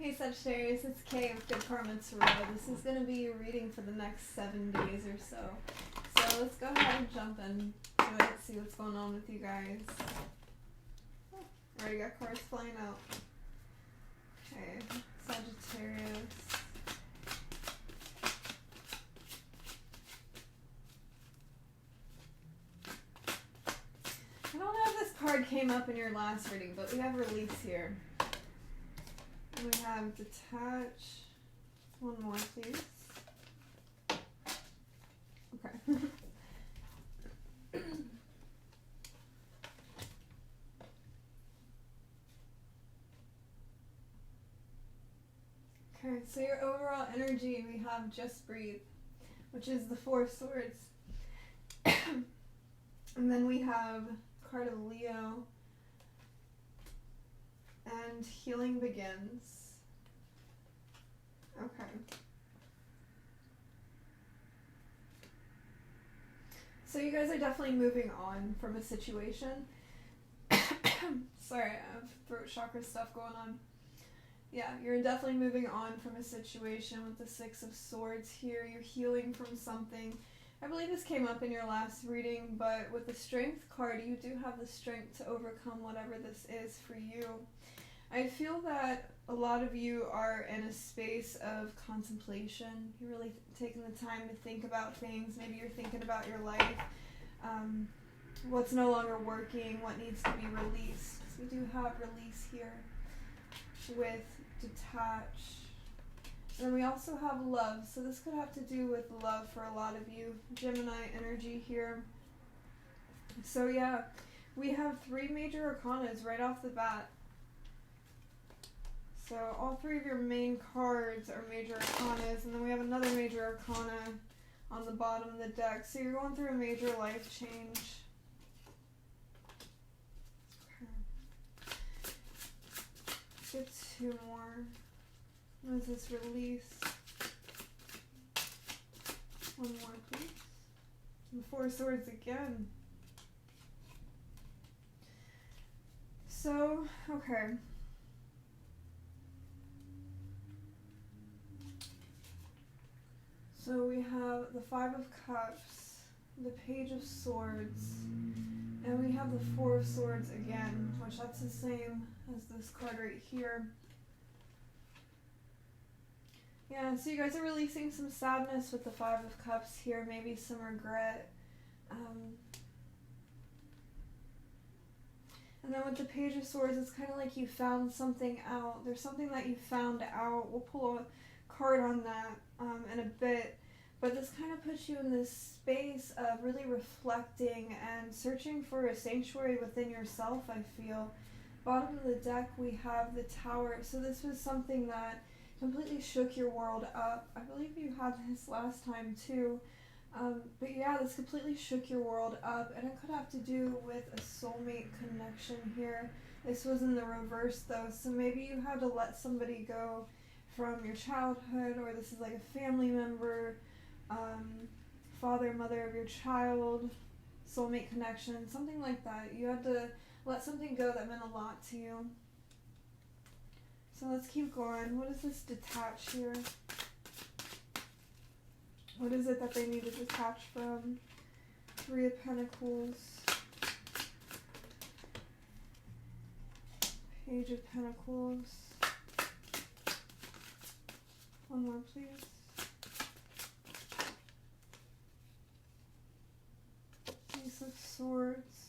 Hey Sagittarius, it's Kay with GoodKarmaTarot. This is going to be a reading for the next 7 days or so. So let's go ahead and jump into it, see what's going on with you guys. Oh, already got cards flying out. Okay, Sagittarius. I don't know if this card came up in your last reading, but we have release here. We have detach. One more, please. Okay. Okay, so your overall energy, we have just breathe, which is the Four of Swords. And then we have card of Leo and healing begins. Okay. So you guys are definitely moving on from a situation. Sorry, I have throat chakra stuff going on. Yeah, you're definitely moving on from a situation with the Six of Swords here. You're healing from something. I believe this came up in your last reading, but with the Strength card, you do have the strength to overcome whatever this is for you. I feel that a lot of you are in a space of contemplation. You're really taking the time to think about things. Maybe you're thinking about your life, what's no longer working, what needs to be released. So we do have release here with detach. And then we also have love. So this could have to do with love for a lot of you. Gemini energy here. So yeah, we have 3 major arcanas right off the bat. So all 3 of your main cards are major arcanas, and then we have another major arcana on the bottom of the deck. So you're going through a major life change. Okay. Get 2 more. What is this? Release. 1 more, please. And 4 swords again. So, okay. So we have the 5 of Cups, the Page of Swords, and we have the 4 of Swords again, which that's the same as this card right here. Yeah, so you guys are releasing some sadness with the 5 of Cups here, maybe some regret. And then with the Page of Swords, it's kind of like you found something out. There's something that you found out. We'll pull a card on that in a bit. But this kind of puts you in this space of really reflecting and searching for a sanctuary within yourself, I feel. Bottom of the deck, we have the Tower. So this was something that completely shook your world up. I believe you had this last time too. But yeah, this completely shook your world up, and it could have to do with a soulmate connection here. This was in the reverse though, so maybe you had to let somebody go from your childhood, or this is like a family member, father, mother of your child, soulmate connection, something like that. You had to let something go that meant a lot to you. So let's keep going. What is this detach here? What is it that they need to detach from? 3 of Pentacles. Page of Pentacles. 1 more, please. Ace of Swords.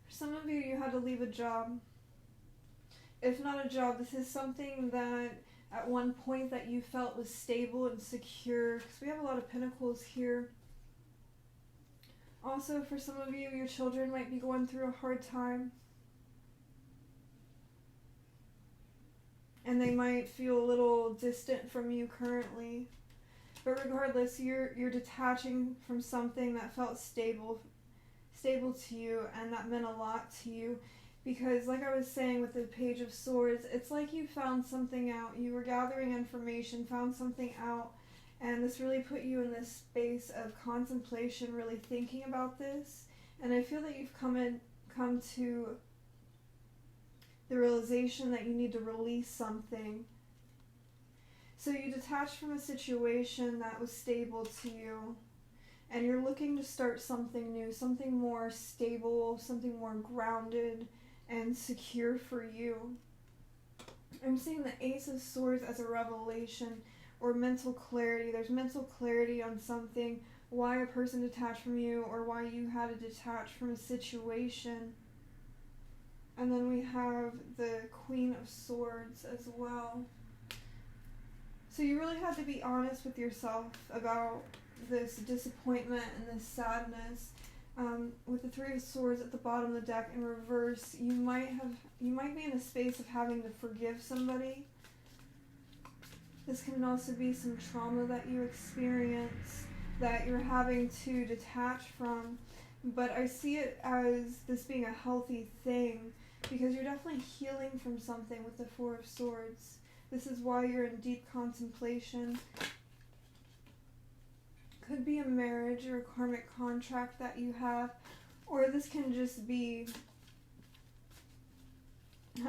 For some of you, you had to leave a job. If not a job, this is something that at one point that you felt was stable and secure, because we have a lot of pentacles here. Also, for some of you, your children might be going through a hard time. And they might feel a little distant from you currently. But regardless, you're detaching from something that felt stable to you, and that meant a lot to you. Because like I was saying with the Page of Swords, it's like you found something out. You were gathering information, found something out, and this really put you in this space of contemplation, really thinking about this. And I feel that you've come to the realization that you need to release something. So you detached from a situation that was stable to you, and you're looking to start something new, something more stable, something more grounded and secure for you. I'm seeing the Ace of Swords as a revelation or mental clarity. There's mental clarity on something, why a person detached from you or why you had to detach from a situation. And then we have the Queen of Swords as well. So you really have to be honest with yourself about this disappointment and this sadness. With the Three of Swords at the bottom of the deck in reverse, you might be in a space of having to forgive somebody. This can also be some trauma that you experience that you're having to detach from. But I see it as this being a healthy thing because you're definitely healing from something with the Four of Swords. This is why you're in deep contemplation. Could be a marriage or a karmic contract that you have, or this can just be,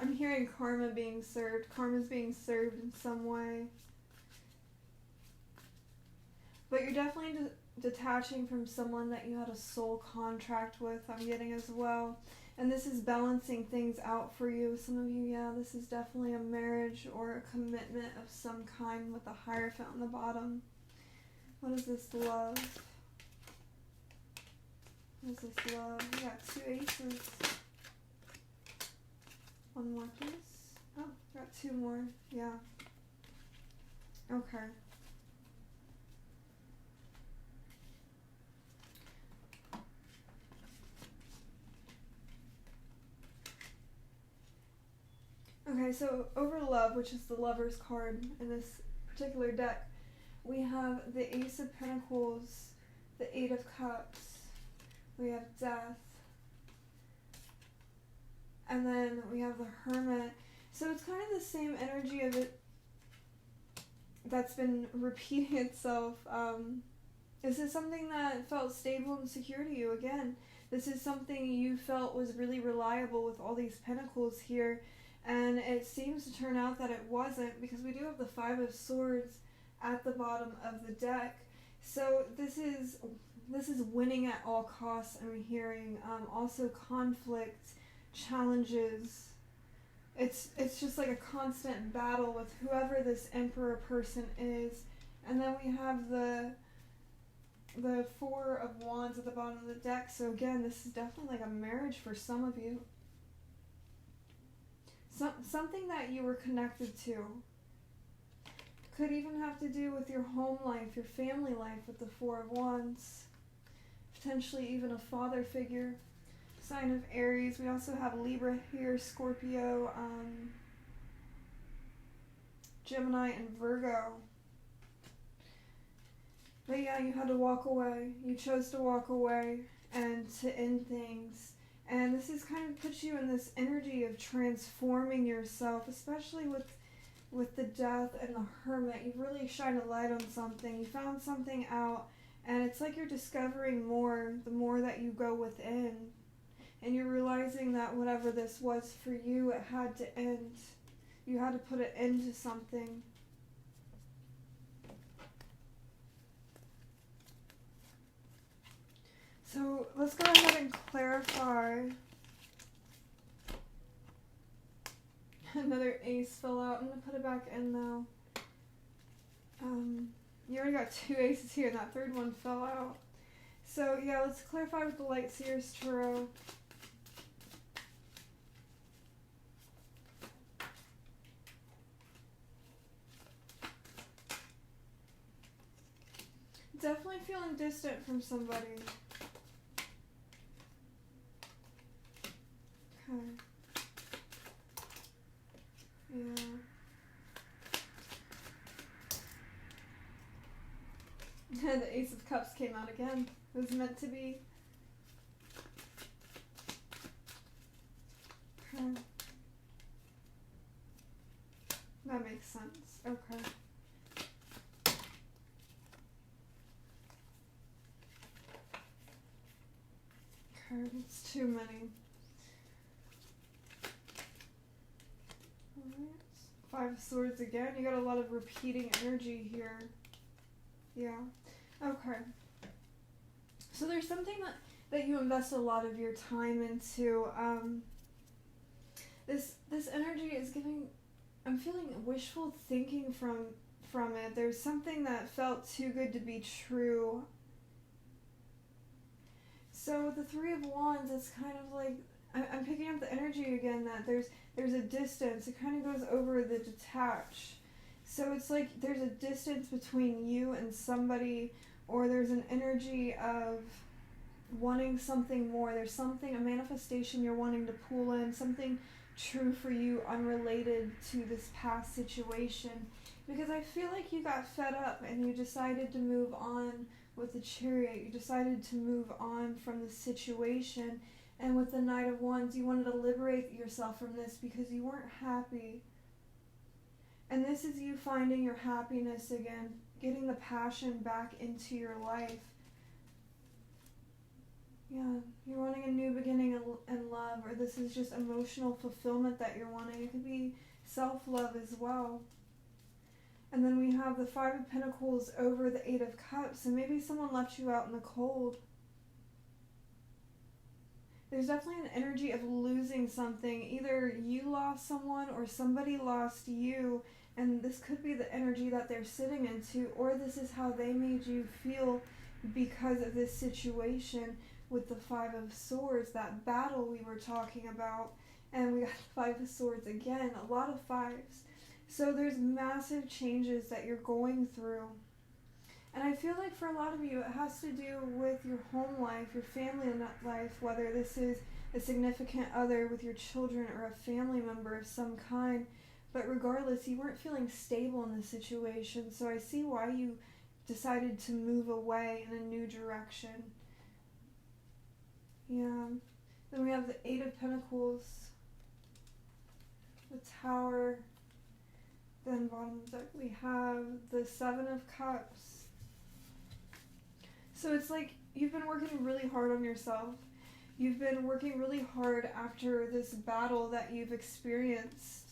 I'm hearing karma being served. Karma's being served in some way. But you're definitely detaching from someone that you had a soul contract with, I'm getting as well. And this is balancing things out for you. Some of you, yeah, this is definitely a marriage or a commitment of some kind with the Hierophant on the bottom. What is this love? What is this love? We got two aces. One more, please. Oh, got two more. Yeah. Okay. Okay, so over love, which is the Lover's card in this particular deck, we have the Ace of Pentacles, the Eight of Cups, we have Death, and then we have the Hermit. So it's kind of the same energy of it that's been repeating itself. This is something that felt stable and secure to you. Again, this is something you felt was really reliable with all these pentacles here, and it seems to turn out that it wasn't, because we do have the Five of Swords at the bottom of the deck. So this is winning at all costs. I'm hearing also conflict, challenges. It's just like a constant battle with whoever this Emperor person is. And then we have the Four of Wands at the bottom of the deck. So again, this is definitely like a marriage for some of you. Something that you were connected to. Could even have to do with your home life, your family life with the Four of Wands. Potentially even a father figure. Sign of Aries. We also have Libra here, Scorpio, Gemini, and Virgo. But yeah, you had to walk away. You chose to walk away and to end things. And this is kind of puts you in this energy of transforming yourself, especially with the Death and the Hermit. You've really shined a light on something. You found something out, and it's like you're discovering more the more that you go within. And you're realizing that whatever this was for you, it had to end. You had to put an end to something. So let's go ahead and clarify. Another ace fell out. I'm going to put it back in now. You already got two aces here, and that third one fell out. So yeah, let's clarify with the Light Seers Tarot. Definitely feeling distant from somebody. Okay. Yeah. The Ace of Cups came out again. It was meant to be. Okay. That makes sense. Okay. Okay, it's too many. Five of Swords again. You got a lot of repeating energy here. Yeah. Okay. So there's something that you invest a lot of your time into. This energy is giving, I'm feeling wishful thinking from it. There's something that felt too good to be true. So with the Three of Wands, it's kind of like, I'm picking up the energy again that there's a distance. It kind of goes over the detached. So it's like there's a distance between you and somebody, or there's an energy of wanting something more. There's something, a manifestation you're wanting to pull in, something true for you unrelated to this past situation. Because I feel like you got fed up and you decided to move on with the Chariot. You decided to move on from the situation. And with the Knight of Wands, you wanted to liberate yourself from this because you weren't happy. And this is you finding your happiness again, getting the passion back into your life. Yeah, you're wanting a new beginning in love, or this is just emotional fulfillment that you're wanting. It could be self-love as well. And then we have the Five of Pentacles over the Eight of Cups, and maybe someone left you out in the cold. There's definitely an energy of losing something. Either you lost someone or somebody lost you, and this could be the energy that they're sitting into, or this is how they made you feel because of this situation with the Five of Swords, that battle we were talking about. And we got the Five of Swords again, a lot of fives. So there's massive changes that you're going through. And I feel like for a lot of you, it has to do with your home life, your family life, whether this is a significant other with your children or a family member of some kind. But regardless, you weren't feeling stable in this situation. So I see why you decided to move away in a new direction. Yeah. Then we have the Eight of Pentacles, the Tower. Then bottom of the deck we have the Seven of Cups. So it's like you've been working really hard on yourself. You've been working really hard after this battle that you've experienced.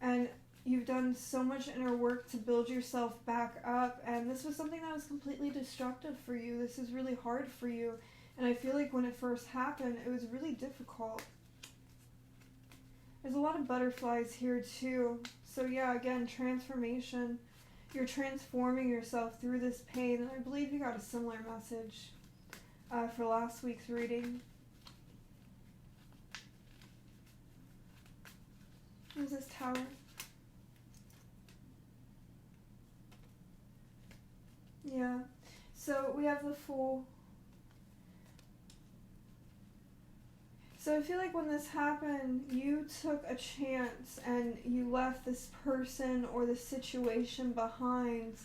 And you've done so much inner work to build yourself back up. And this was something that was completely destructive for you. This is really hard for you. And I feel like when it first happened, it was really difficult. There's a lot of butterflies here too. So yeah, again, transformation. You're transforming yourself through this pain. And I believe you got a similar message for last week's reading. There's this Tower. Yeah. So we have the Fool. So I feel like when this happened, you took a chance and you left this person or the situation behind,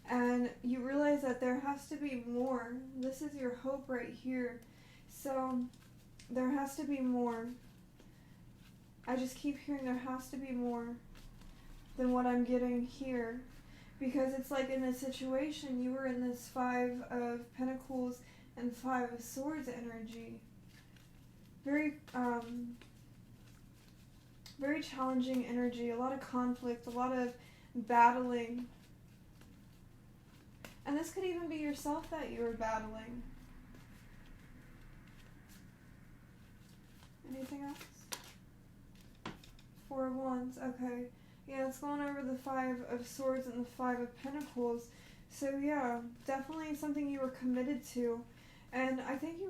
and you realize that there has to be more. This is your hope right here. So there has to be more. I just keep hearing there has to be more than what I'm getting here. Because it's like in this situation, you were in this Five of Pentacles and Five of Swords energy. Very challenging energy, a lot of conflict, a lot of battling. And this could even be yourself that you were battling. Anything else? Four of Wands, okay. Yeah, it's going over the Five of Swords and the Five of Pentacles. So yeah, definitely something you were committed to. And I think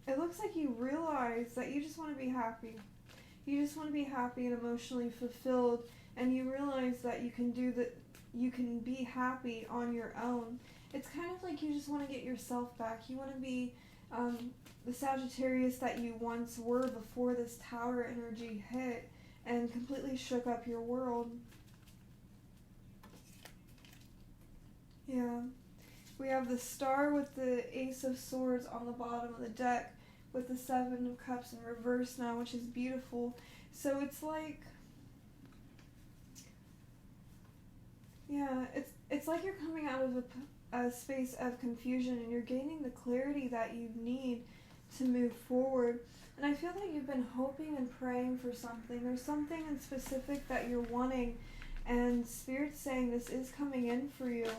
it looks like you realize that you just want to be happy. You just want to be happy and emotionally fulfilled, and you realize that you can be happy on your own. It's kind of like you just want to get yourself back. You want to be the Sagittarius that you once were before this Tower energy hit and completely shook up your world. Yeah. We have the Star with the Ace of Swords on the bottom of the deck, with the Seven of Cups in reverse now, which is beautiful. So it's like, yeah, it's like you're coming out of a space of confusion and you're gaining the clarity that you need to move forward. And I feel that you've been hoping and praying for something. There's something in specific that you're wanting, and Spirit's saying this is coming in for you.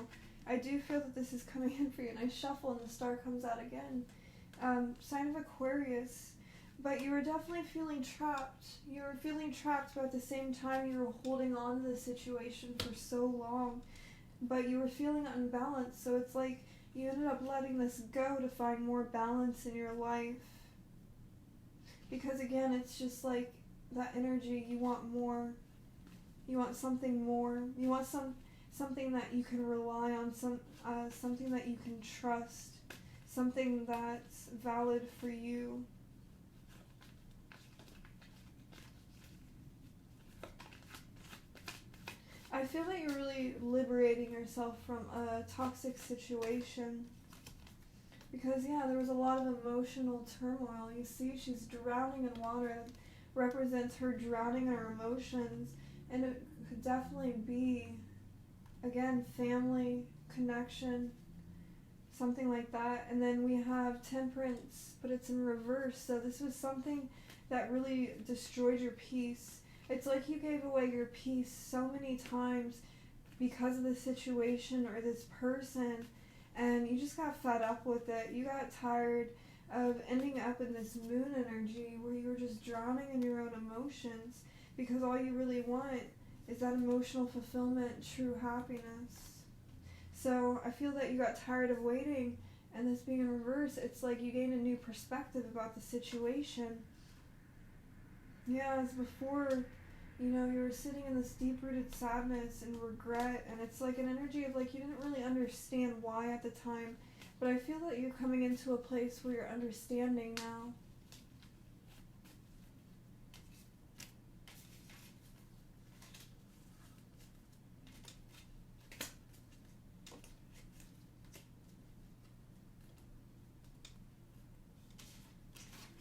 I do feel that this is coming in for you, and I shuffle and the star comes out again. Sign of Aquarius. But you were definitely feeling trapped. You were feeling trapped, but at the same time you were holding on to the situation for so long. But you were feeling unbalanced, so it's like you ended up letting this go to find more balance in your life. Because again, it's just like that energy, you want more. You want something more. You want something that you can rely on, something that you can trust, something that's valid for you. I feel that you're really liberating yourself from a toxic situation. Because, yeah, there was a lot of emotional turmoil. You see, she's drowning in water. It represents her drowning in her emotions. And it could definitely be, again, family, connection, something like that. And then we have Temperance, but it's in reverse. So this was something that really destroyed your peace. It's like you gave away your peace so many times because of the situation or this person, and you just got fed up with it. You got tired of ending up in this moon energy where you were just drowning in your own emotions, because all you really want is that emotional fulfillment, true happiness. So I feel that you got tired of waiting, and this being in reverse, it's like you gained a new perspective about the situation. Yeah, as before, you were sitting in this deep-rooted sadness and regret, and it's like an energy of like you didn't really understand why at the time, but I feel that you're coming into a place where you're understanding now.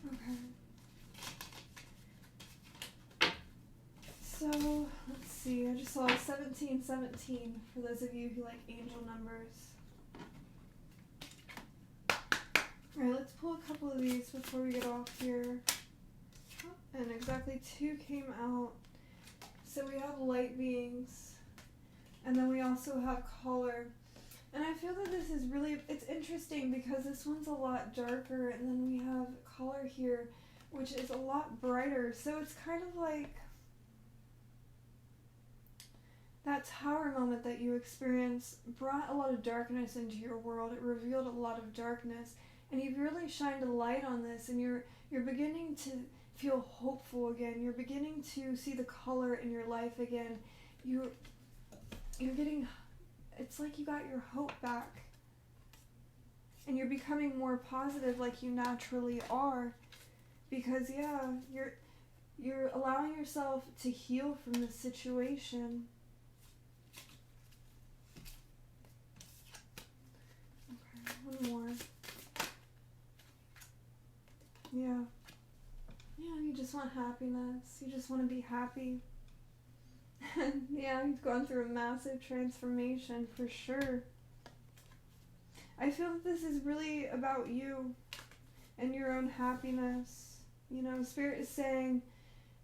Okay. So, let's see, I just saw 1717 for those of you who like angel numbers. Alright, let's pull a couple of these before we get off here. And exactly 2 came out. So we have light beings, and then we also have color. And I feel that this is really, it's interesting because this one's a lot darker, and then we have color here, which is a lot brighter. So it's kind of like that tower moment that you experienced brought a lot of darkness into your world. It revealed a lot of darkness, and you've really shined a light on this, and you're beginning to feel hopeful again. You're beginning to see the color in your life again. You're getting, it's like you got your hope back, and you're becoming more positive like you naturally are, because yeah, you're allowing yourself to heal from this situation. One more. Yeah, you just want happiness. You just want to be happy. And yeah, you've gone through a massive transformation for sure. I feel that this is really about you and your own happiness. Spirit is saying,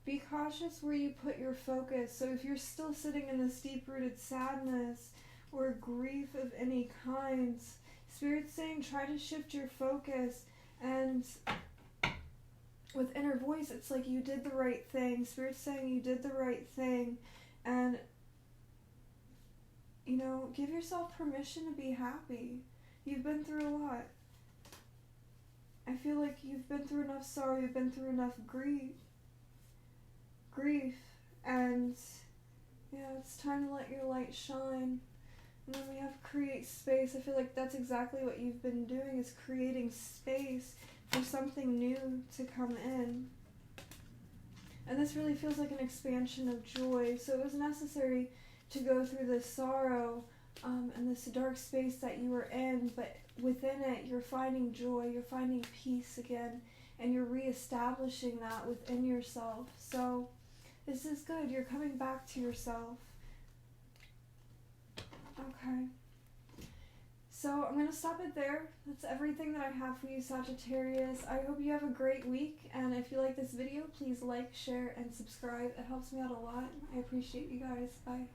be cautious where you put your focus. So if you're still sitting in this deep-rooted sadness or grief of any kinds, Spirit's saying try to shift your focus, and with inner voice, it's like you did the right thing. Spirit's saying you did the right thing, and give yourself permission to be happy. You've been through a lot. I feel like you've been through enough sorrow, you've been through enough grief, and yeah, it's time to let your light shine. And then we have create space. I feel like that's exactly what you've been doing, is creating space for something new to come in. And this really feels like an expansion of joy. So it was necessary to go through this sorrow and this dark space that you were in, but within it you're finding joy, you're finding peace again, and you're reestablishing that within yourself. So this is good. You're coming back to yourself. Okay. So I'm going to stop it there. That's everything that I have for you, Sagittarius. I hope you have a great week, and if you like this video, please like, share, and subscribe. It helps me out a lot. I appreciate you guys. Bye.